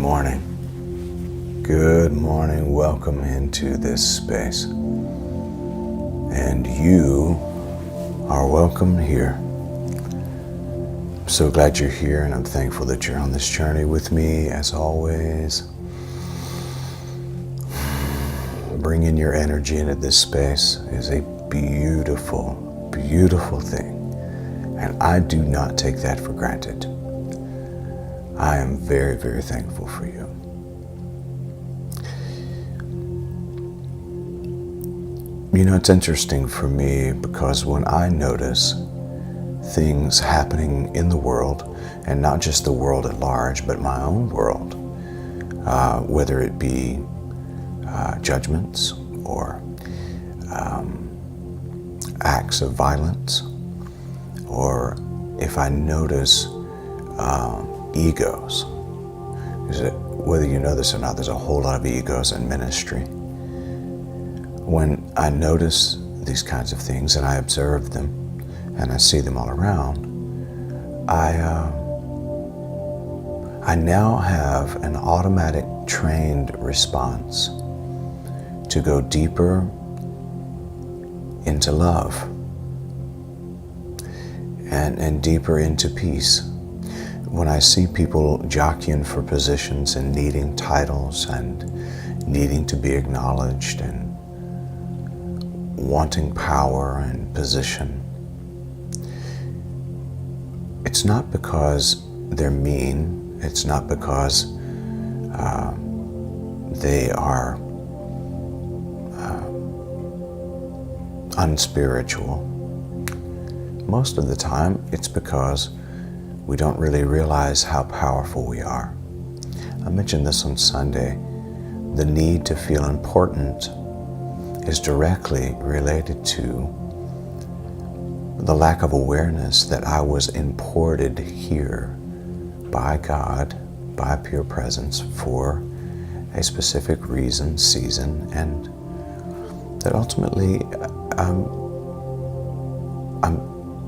morning. Good morning. Welcome into this space. And you are welcome here. I'm so glad you're here, and I'm thankful that you're on this journey with me, as always. Bringing your energy into this space is a beautiful, beautiful thing. And I do not take that for granted. I am very, very thankful for you. You know, it's interesting for me because when I notice things happening in the world, and not just the world at large, but my own world, whether it be judgments or acts of violence, or if I notice egos, whether you know this or not, there's a whole lot of egos in ministry. When I notice these kinds of things and I observe them and I see them all around, I now have an automatic trained response to go deeper into love and deeper into peace. When I see people jockeying for positions and needing titles and needing to be acknowledged and wanting power and position, it's not because they're mean, it's not because they are unspiritual. Most of the time, it's because we don't really realize how powerful we are. I mentioned this on Sunday. The need to feel important is directly related to the lack of awareness that I was imported here by God, by pure presence, for a specific reason, season, and that ultimately I'm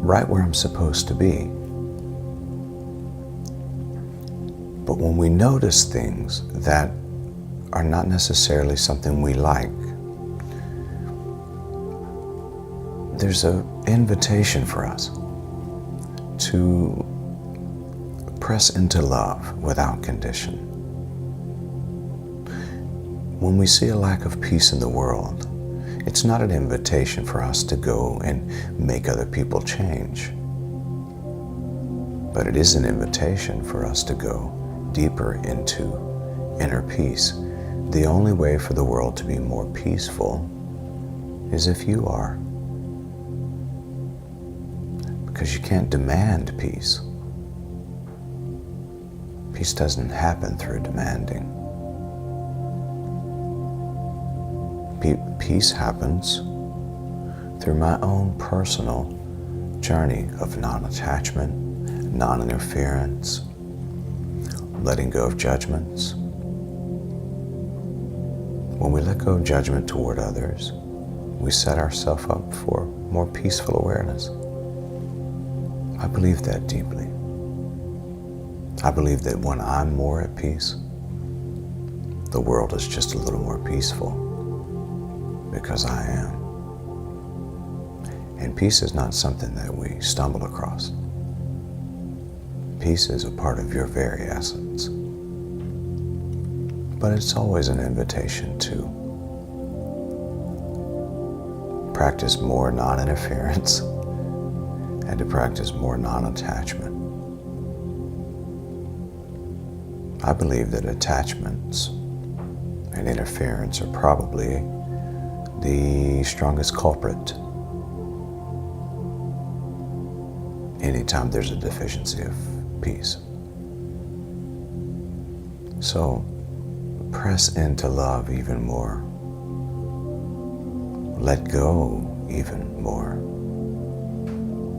right where I'm supposed to be. But when we notice things that are not necessarily something we like, there's an invitation for us to press into love without condition. When we see a lack of peace in the world, it's not an invitation for us to go and make other people change. But it is an invitation for us to go deeper into inner peace. The only way for the world to be more peaceful is if you are. Because you can't demand peace. Peace doesn't happen through demanding. Peace happens through my own personal journey of non-attachment, non-interference, letting go of judgments. When we let go of judgment toward others, we set ourselves up for more peaceful awareness. I believe that deeply. I believe that when I'm more at peace, the world is just a little more peaceful because I am. And peace is not something that we stumble across. Peace is a part of your very essence. But it's always an invitation to practice more non-interference and to practice more non-attachment. I believe that attachments and interference are probably the strongest culprit anytime there's a deficiency of peace. So press into love even more. Let go even more.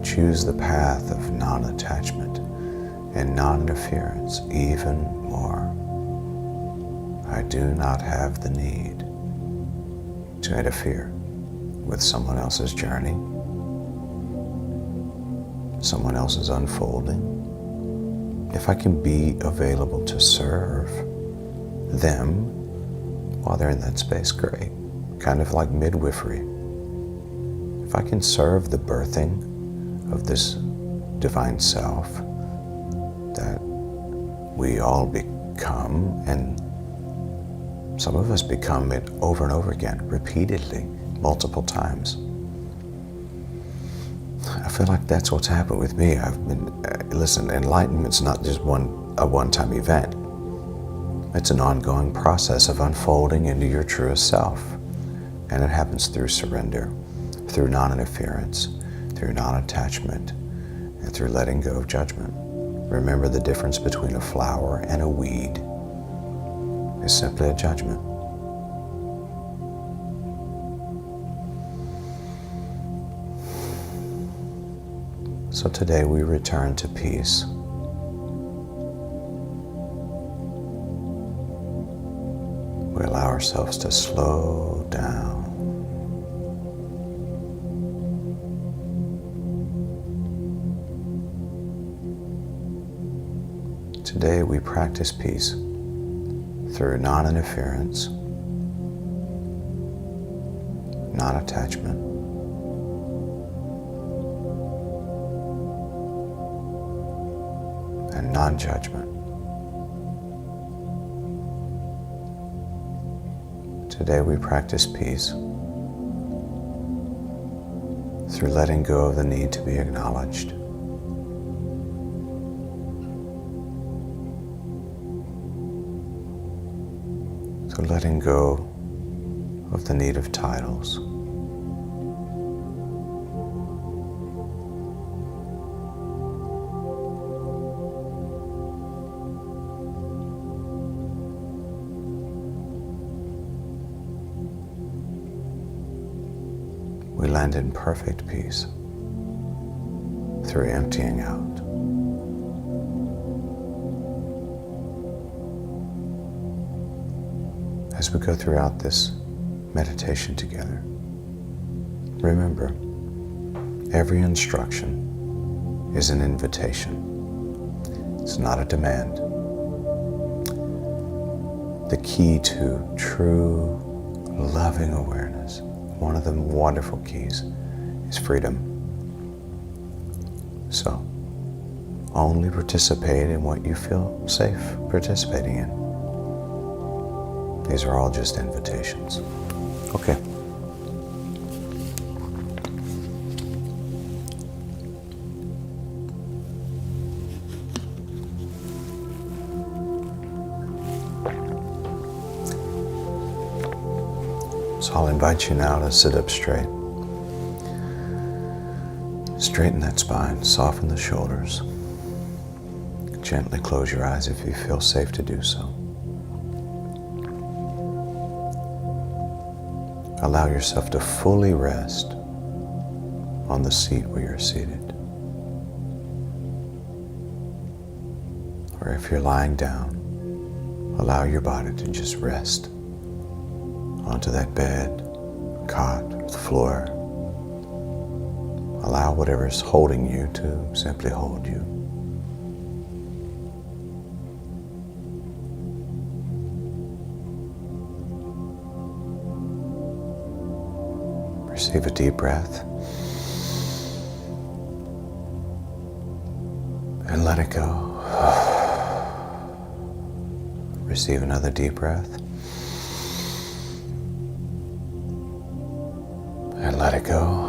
Choose the path of non-attachment and non-interference even more. I do not have the need to interfere with someone else's journey, someone else's unfolding. If I can be available to serve them while they're in that space, great. Kind of like midwifery. If I can serve the birthing of this divine self that we all become, and some of us become it over and over again, repeatedly, multiple times. I feel like that's what's happened with me. I've been, listen, enlightenment's not just a one-time event. It's an ongoing process of unfolding into your truest self. And it happens through surrender, through non-interference, through non-attachment, and through letting go of judgment. Remember, the difference between a flower and a weed is simply a judgment. So today we return to peace. We allow ourselves to slow down. Today we practice peace through non-interference, non-attachment, and non-judgment. Today we practice peace through letting go of the need to be acknowledged. Through letting go of the need of titles. We land in perfect peace through emptying out. As we go throughout this meditation together, remember, every instruction is an invitation. It's not a demand. The key to true loving awareness, one of the wonderful keys, is freedom. So, only participate in what you feel safe participating in. These are all just invitations. Okay. So I'll invite you now to sit up straight. Straighten that spine, soften the shoulders. Gently close your eyes if you feel safe to do so. Allow yourself to fully rest on the seat where you're seated. Or if you're lying down, allow your body to just rest onto that bed, cot, or the floor. Allow whatever's holding you to simply hold you. Receive a deep breath and let it go. Receive another deep breath and let it go.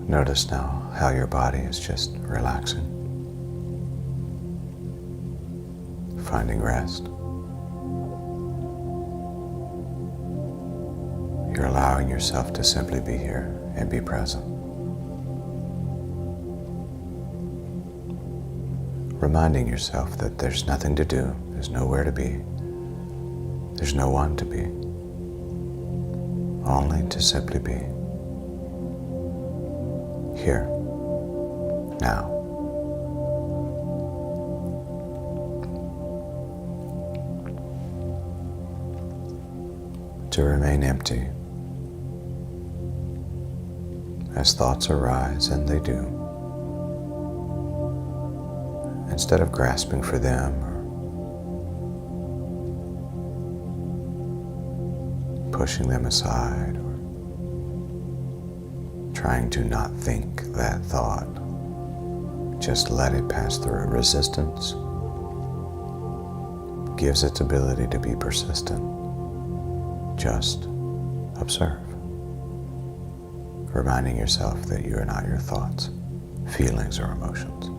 Notice now how your body is just relaxing, finding rest. You're allowing yourself to simply be here and be present. Reminding yourself that there's nothing to do, there's nowhere to be, there's no one to be, only to simply be. Here, now. To remain empty As thoughts arise, and they do, instead of grasping for them or pushing them aside or trying to not think that thought, just let it pass through. Resistance gives its ability to be persistent. Just observe, reminding yourself that you are not your thoughts, feelings, or emotions.